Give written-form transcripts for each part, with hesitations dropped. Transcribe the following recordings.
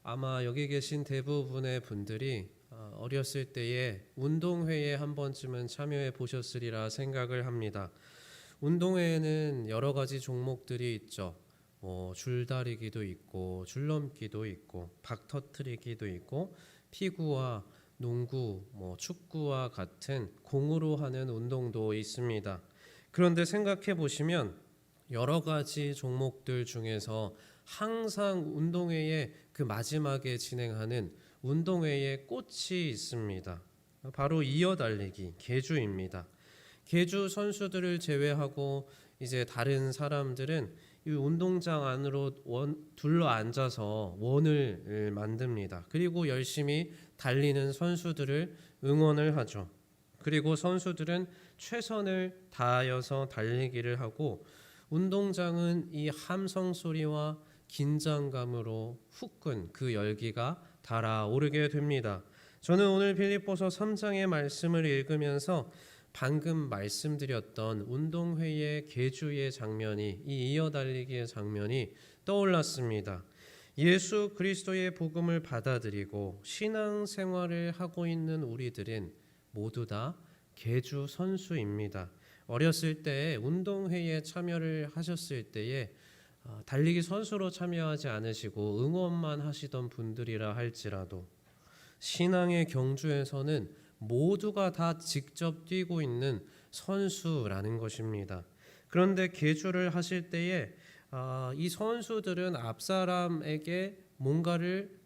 아마 여기 계신 대부분의 분들이 어렸을 때에 운동회에 한 번쯤은 참여해 보셨으리라 생각을 합니다. 운동회에는 여러 가지 종목들이 있죠. 줄다리기도 있고 줄넘기도 있고 박터트리기도 있고 피구와 농구, 축구와 같은 공으로 하는 운동도 있습니다. 그런데 생각해 보시면 여러 가지 종목들 중에서 항상 운동회의 그 마지막에 진행하는 운동회의 꽃이 있습니다. 바로 이어달리기, 계주입니다. 계주 선수들을 제외하고 이제 다른 사람들은 이 운동장 안으로 둘러 앉아서 원을 만듭니다. 그리고 열심히 달리는 선수들을 응원을 하죠. 그리고 선수들은 최선을 다하여서 달리기를 하고 운동장은 이 함성 소리와 긴장감으로 후끈 그 열기가 달아오르게 됩니다. 저는 오늘 빌립보서 3장의 말씀을 읽으면서 방금 말씀드렸던 운동회의 계주의 장면이, 이 이어달리기의 장면이 떠올랐습니다. 예수 그리스도의 복음을 받아들이고 신앙생활을 하고 있는 우리들은 모두 다 계주 선수입니다. 어렸을 때 운동회에 참여를 하셨을 때에 달리기 선수로 참여하지 않으시고 응원만 하시던 분들이라 할지라도 신앙의 경주에서는 모두가 다 직접 뛰고 있는 선수라는 것입니다. 그런데 계주를 하실 때에 이 선수들은 앞사람에게 뭔가를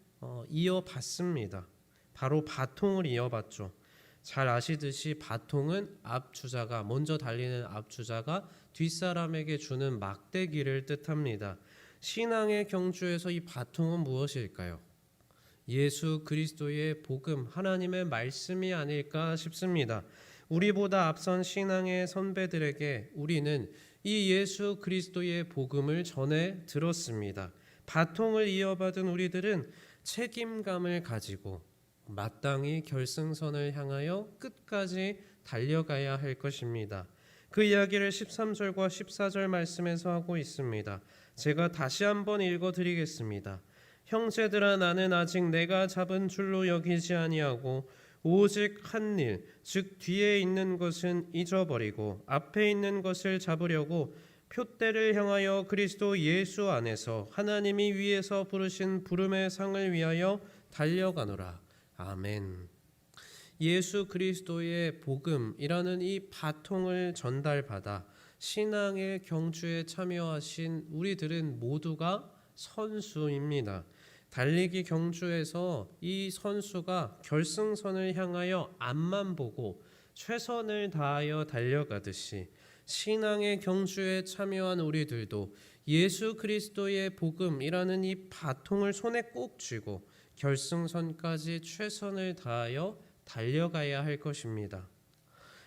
이어받습니다. 바로 바통을 이어받죠. 잘 아시듯이 바통은 앞주자가, 먼저 달리는 앞주자가 뒷사람에게 주는 막대기를 뜻합니다. 신앙의 경주에서 이 바통은 무엇일까요? 예수 그리스도의 복음, 하나님의 말씀이 아닐까 싶습니다. 우리보다 앞선 신앙의 선배들에게 우리는 이 예수 그리스도의 복음을 전해 들었습니다. 바통을 이어받은 우리들은 책임감을 가지고 마땅히 결승선을 향하여 끝까지 달려가야 할 것입니다. 그 이야기를 13절과 14절 말씀에서 하고 있습니다. 제가 다시 한번 읽어드리겠습니다. 형제들아, 나는 아직 내가 잡은 줄로 여기지 아니하고 오직 한 일, 즉 뒤에 있는 것은 잊어버리고 앞에 있는 것을 잡으려고 표대를 향하여 그리스도 예수 안에서 하나님이 위에서 부르신 부름의 상을 위하여 달려가노라. 아멘. 예수 그리스도의 복음이라는 이 바통을 전달받아 신앙의 경주에 참여하신 우리들은 모두가 선수입니다. 달리기 경주에서 이 선수가 결승선을 향하여 앞만 보고 최선을 다하여 달려가듯이 신앙의 경주에 참여한 우리들도 예수 그리스도의 복음이라는 이 바통을 손에 꼭 쥐고 결승선까지 최선을 다하여 달려가야 할 것입니다.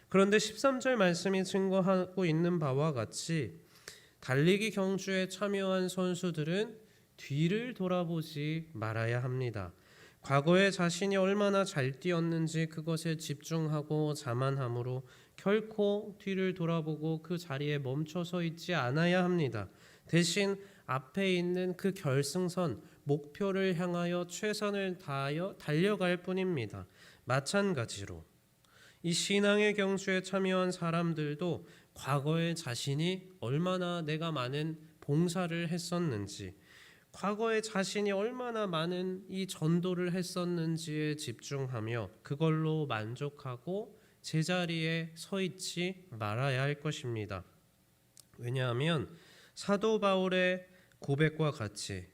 그런데 13절 말씀이 증거하고 있는 바와 같이 달리기 경주에 참여한 선수들은 뒤를 돌아보지 말아야 합니다. 과거에 자신이 얼마나 잘 뛰었는지 그것에 집중하고 자만함으로 결코 뒤를 돌아보고 그 자리에 멈춰서 있지 않아야 합니다. 대신 앞에 있는 그 결승선, 목표를 향하여 최선을 다하여 달려갈 뿐입니다. 마찬가지로 이 신앙의 경주에 참여한 사람들도 과거에 자신이 얼마나 내가 많은 봉사를 했었는지, 과거에 자신이 얼마나 많은 이 전도를 했었는지에 집중하며 그걸로 만족하고 제자리에 서 있지 말아야 할 것입니다. 왜냐하면 사도 바울의 고백과 같이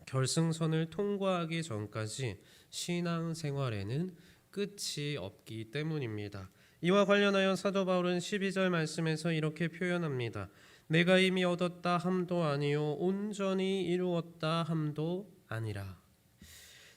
결승선을 통과하기 전까지 신앙생활에는 끝이 없기 때문입니다. 이와 관련하여 사도 바울은 12절 말씀에서 이렇게 표현합니다. 내가 이미 얻었다 함도 아니요 온전히 이루었다 함도 아니라.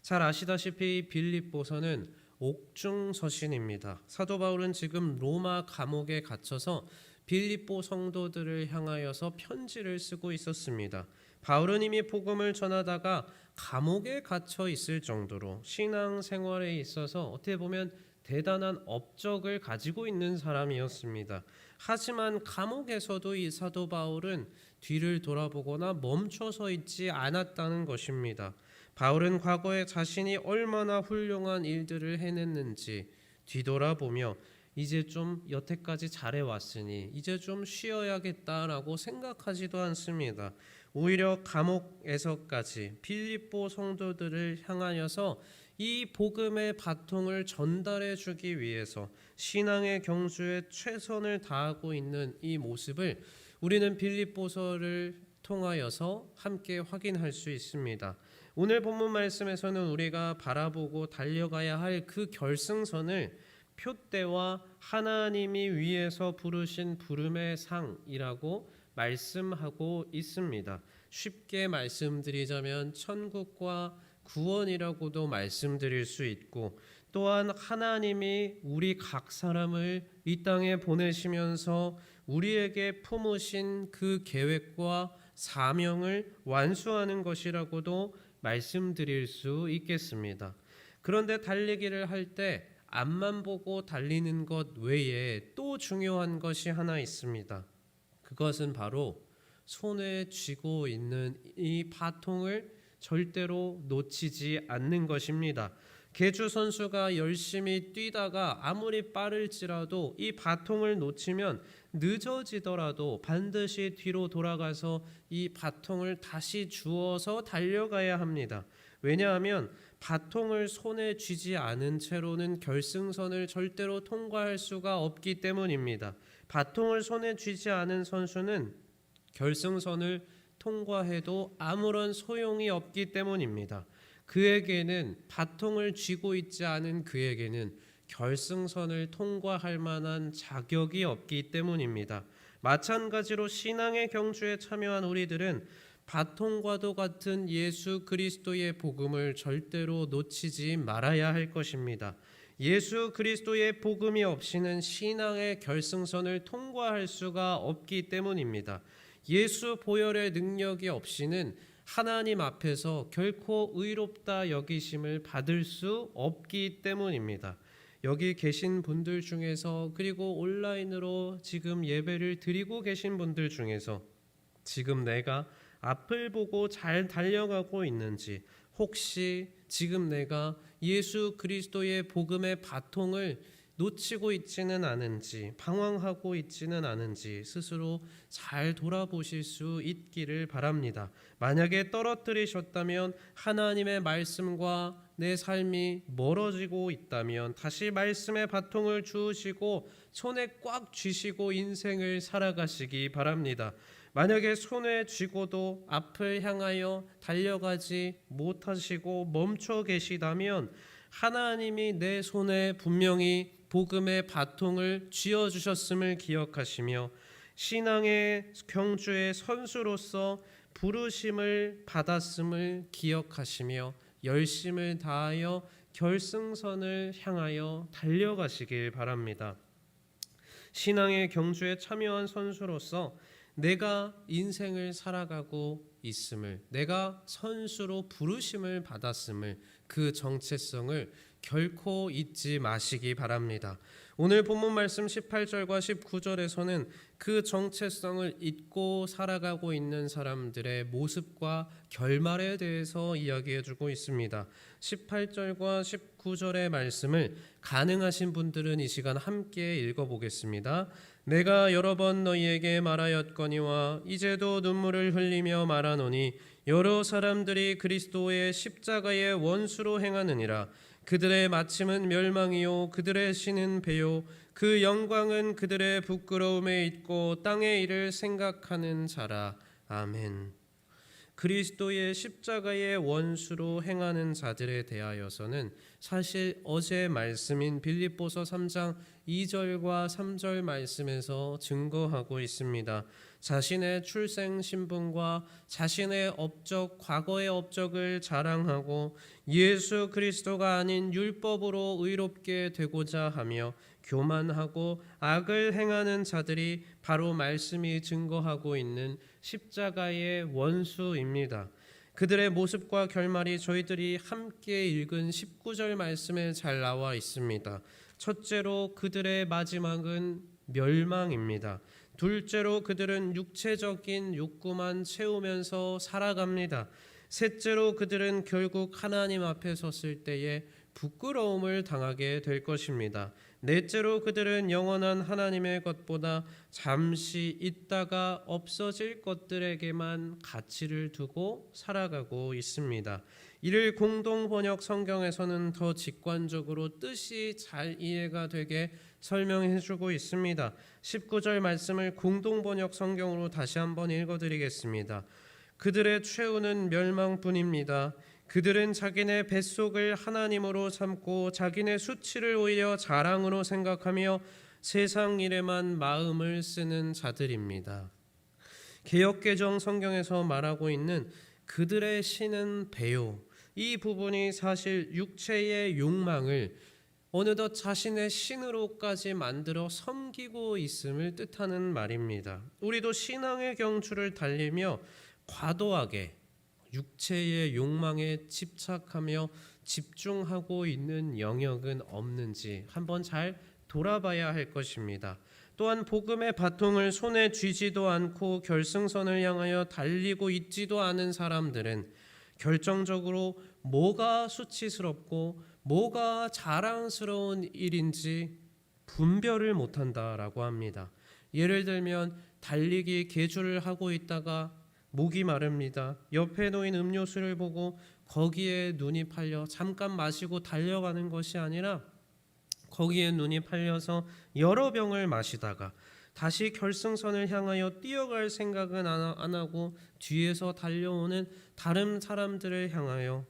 잘 아시다시피 빌립보서는 옥중서신입니다. 사도 바울은 지금 로마 감옥에 갇혀서 빌립보 성도들을 향하여서 편지를 쓰고 있었습니다. 바울은 이미 복음을 전하다가 감옥에 갇혀 있을 정도로 신앙생활에 있어서 어떻게 보면 대단한 업적을 가지고 있는 사람이었습니다. 하지만 감옥에서도 이 사도 바울은 뒤를 돌아보거나 멈춰서 있지 않았다는 것입니다. 바울은 과거에 자신이 얼마나 훌륭한 일들을 해냈는지 뒤돌아보며 이제 좀 여태까지 잘해왔으니 이제 좀 쉬어야겠다라고 생각하지도 않습니다. 오히려 감옥에서까지 빌립보 성도들을 향하여서 이 복음의 바통을 전달해 주기 위해서 신앙의 경주에 최선을 다하고 있는 이 모습을 우리는 빌립보서를 통하여서 함께 확인할 수 있습니다. 오늘 본문 말씀에서는 우리가 바라보고 달려가야 할 그 결승선을 표대와 하나님이 위에서 부르신 부름의 상이라고 말씀하고 있습니다. 쉽게 말씀드리자면 천국과 구원이라고도 말씀드릴 수 있고, 또한 하나님이 우리 각 사람을 이 땅에 보내시면서 우리에게 품으신 그 계획과 사명을 완수하는 것이라고도 말씀드릴 수 있겠습니다. 그런데 달리기를 할 때 앞만 보고 달리는 것 외에 또 중요한 것이 하나 있습니다. 그것은 바로 손에 쥐고 있는 이 바통을 절대로 놓치지 않는 것입니다. 계주 선수가 열심히 뛰다가 아무리 빠를지라도 이 바통을 놓치면 늦어지더라도 반드시 뒤로 돌아가서 이 바통을 다시 주워서 달려가야 합니다. 왜냐하면 바통을 손에 쥐지 않은 채로는 결승선을 절대로 통과할 수가 없기 때문입니다. 바통을 손에 쥐지 않은 선수는 결승선을 통과해도 아무런 소용이 없기 때문입니다. 그에게는 바통을 쥐고 있지 않은 그에게는 결승선을 통과할 만한 자격이 없기 때문입니다. 마찬가지로 신앙의 경주에 참여한 우리들은 바통과도 같은 예수 그리스도의 복음을 절대로 놓치지 말아야 할 것입니다. 예수 그리스도의 복음이 없이는 신앙의 결승선을 통과할 수가 없기 때문입니다. 예수 보혈의 능력이 없이는 하나님 앞에서 결코 의롭다 여기심을 받을 수 없기 때문입니다. 여기 계신 분들 중에서, 그리고 온라인으로 지금 예배를 드리고 계신 분들 중에서 지금 내가 앞을 보고 잘 달려가고 있는지, 혹시 지금 내가 예수 그리스도의 복음의 바통을 놓치고 있지는 않은지, 방황하고 있지는 않은지 스스로 잘 돌아보실 수 있기를 바랍니다. 만약에 떨어뜨리셨다면, 하나님의 말씀과 내 삶이 멀어지고 있다면 다시 말씀의 바통을 주우시고 손에 꽉 쥐시고 인생을 살아가시기 바랍니다. 만약에 손에 쥐고도 앞을 향하여 달려가지 못하시고 멈춰 계시다면, 하나님이 내 손에 분명히 복음의 바통을 쥐어주셨음을 기억하시며 신앙의 경주의 선수로서 부르심을 받았음을 기억하시며 열심을 다하여 결승선을 향하여 달려가시길 바랍니다. 신앙의 경주에 참여한 선수로서 내가 인생을 살아가고 있음을, 내가 선수로 부르심을 받았음을, 그 정체성을 결코 잊지 마시기 바랍니다. 오늘 본문 말씀 18절과 19절에서는 그 정체성을 잊고 살아가고 있는 사람들의 모습과 결말에 대해서 이야기해주고 있습니다. 18절과 19절의 말씀을 가능하신 분들은 이 시간 함께 읽어보겠습니다. 내가 여러 번 너희에게 말하였거니와 이제도 눈물을 흘리며 말하노니 여러 사람들이 그리스도의 십자가의 원수로 행하느니라. 그들의 마침은 멸망이요 그들의 신은 배요 그 영광은 그들의 부끄러움에 있고 땅의 일을 생각하는 자라. 아멘. 그리스도의 십자가의 원수로 행하는 자들에 대하여서는 사실 어제 말씀인 빌립보서 3장 2절과 3절 말씀에서 증거하고 있습니다. 자신의 출생 신분과 자신의 업적, 과거의 업적을 자랑하고 예수 그리스도가 아닌 율법으로 의롭게 되고자 하며 교만하고 악을 행하는 자들이 바로 말씀이 증거하고 있는 십자가의 원수입니다. 그들의 모습과 결말이 저희들이 함께 읽은 19절 말씀에 잘 나와 있습니다. 첫째로 그들의 마지막은 멸망입니다. 둘째로 그들은 육체적인 욕구만 채우면서 살아갑니다. 셋째로 그들은 결국 하나님 앞에 섰을 때에 부끄러움을 당하게 될 것입니다. 넷째로 그들은 영원한 하나님의 것보다 잠시 있다가 없어질 것들에게만 가치를 두고 살아가고 있습니다. 이를 공동 번역 성경에서는 더 직관적으로 뜻이 잘 이해가 되게 설명해 주고 있습니다. 19절 말씀을 공동 번역 성경으로 다시 한번 읽어 드리겠습니다. 그들의 최후는 멸망뿐입니다. 그들은 자기네 뱃속을 하나님으로 삼고 자기네 수치를 오히려 자랑으로 생각하며 세상 일에만 마음을 쓰는 자들입니다. 개역개정 성경에서 말하고 있는 그들의 신은 배요, 이 부분이 사실 육체의 욕망을 어느덧 자신의 신으로까지 만들어 섬기고 있음을 뜻하는 말입니다. 우리도 신앙의 경주를 달리며 과도하게 육체의 욕망에 집착하며 집중하고 있는 영역은 없는지 한번 잘 돌아봐야 할 것입니다. 또한 복음의 바통을 손에 쥐지도 않고 결승선을 향하여 달리고 있지도 않은 사람들은 결정적으로 뭐가 수치스럽고 뭐가 자랑스러운 일인지 분별을 못한다라고 합니다. 예를 들면 달리기 계주를 하고 있다가 목이 마릅니다. 옆에 놓인 음료수를 보고 거기에 눈이 팔려 잠깐 마시고 달려가는 것이 아니라 거기에 눈이 팔려서 여러 병을 마시다가 다시 결승선을 향하여 뛰어갈 생각은 안 하고 뒤에서 달려오는 다른 사람들을 향하여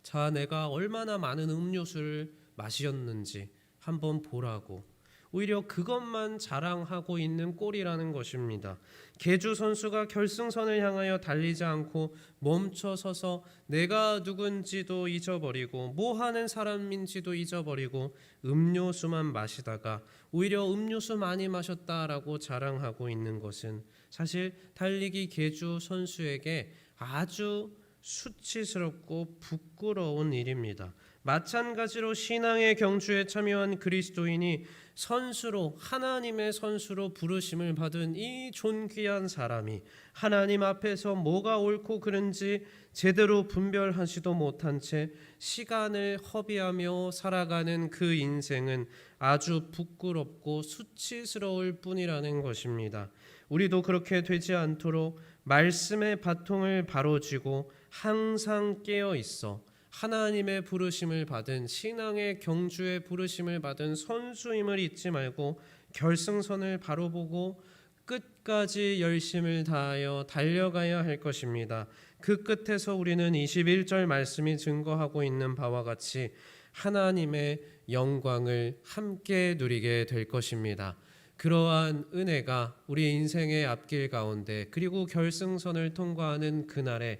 자, 내가 얼마나 많은 음료수를 마셨는지 한번 보라고 오히려 그것만 자랑하고 있는 꼴이라는 것입니다. 계주 선수가 결승선을 향하여 달리지 않고 멈춰 서서 내가 누군지도 잊어버리고 뭐 하는 사람인지도 잊어버리고 음료수만 마시다가 오히려 음료수 많이 마셨다라고 자랑하고 있는 것은 사실 달리기 계주 선수에게 아주 수치스럽고 부끄러운 일입니다. 마찬가지로 신앙의 경주에 참여한 그리스도인이 선수로 하나님의 선수로 부르심을 받은 이 존귀한 사람이 하나님 앞에서 뭐가 옳고 그른지 제대로 분별하지도 못한 채 시간을 허비하며 살아가는 그 인생은 아주 부끄럽고 수치스러울 뿐이라는 것입니다. 우리도 그렇게 되지 않도록 말씀의 바통을 바로 쥐고 항상 깨어 있어 하나님의 부르심을 받은 신앙의 경주에 부르심을 받은 선수임을 잊지 말고 결승선을 바로 보고 끝까지 열심을 다하여 달려가야 할 것입니다. 그 끝에서 우리는 21절 말씀이 증거하고 있는 바와 같이 하나님의 영광을 함께 누리게 될 것입니다. 그러한 은혜가 우리 인생의 앞길 가운데 그리고 결승선을 통과하는 그날에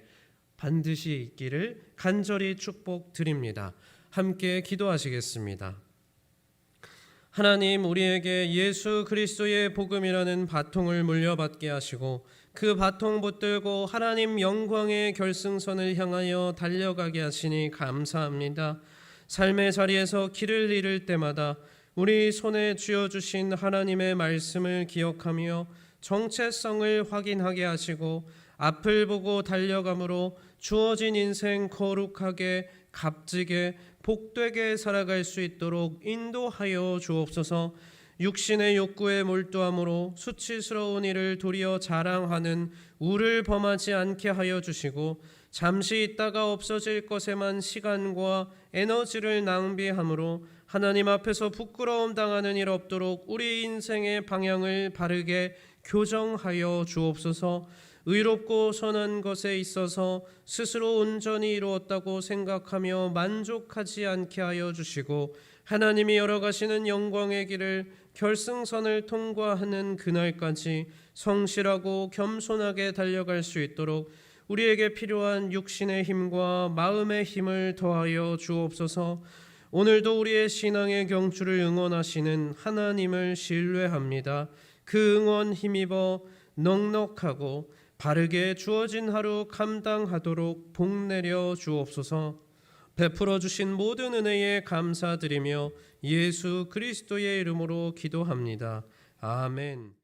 반드시 있기를 간절히 축복드립니다. 함께 기도하시겠습니다. 하나님, 우리에게 예수 그리스도의 복음이라는 바통을 물려받게 하시고 그 바통 붙들고 하나님 영광의 결승선을 향하여 달려가게 하시니 감사합니다. 삶의 자리에서 길을 잃을 때마다 우리 손에 쥐어주신 하나님의 말씀을 기억하며 정체성을 확인하게 하시고 앞을 보고 달려감으로 주어진 인생 거룩하게 값지게 복되게 살아갈 수 있도록 인도하여 주옵소서. 육신의 욕구에 몰두함으로 수치스러운 일을 도리어 자랑하는 우를 범하지 않게 하여 주시고 잠시 있다가 없어질 것에만 시간과 에너지를 낭비함으로 하나님 앞에서 부끄러움 당하는 일 없도록 우리 인생의 방향을 바르게 교정하여 주옵소서. 의롭고 선한 것에 있어서 스스로 온전히 이루었다고 생각하며 만족하지 않게 하여 주시고 하나님이 열어가시는 영광의 길을 결승선을 통과하는 그날까지 성실하고 겸손하게 달려갈 수 있도록 우리에게 필요한 육신의 힘과 마음의 힘을 더하여 주옵소서. 오늘도 우리의 신앙의 경주를 응원하시는 하나님을 신뢰합니다. 그 응원 힘입어 넉넉하고 바르게 주어진 하루 감당하도록 복내려 주옵소서. 베풀어 주신 모든 은혜에 감사드리며 예수 그리스도의 이름으로 기도합니다. 아멘.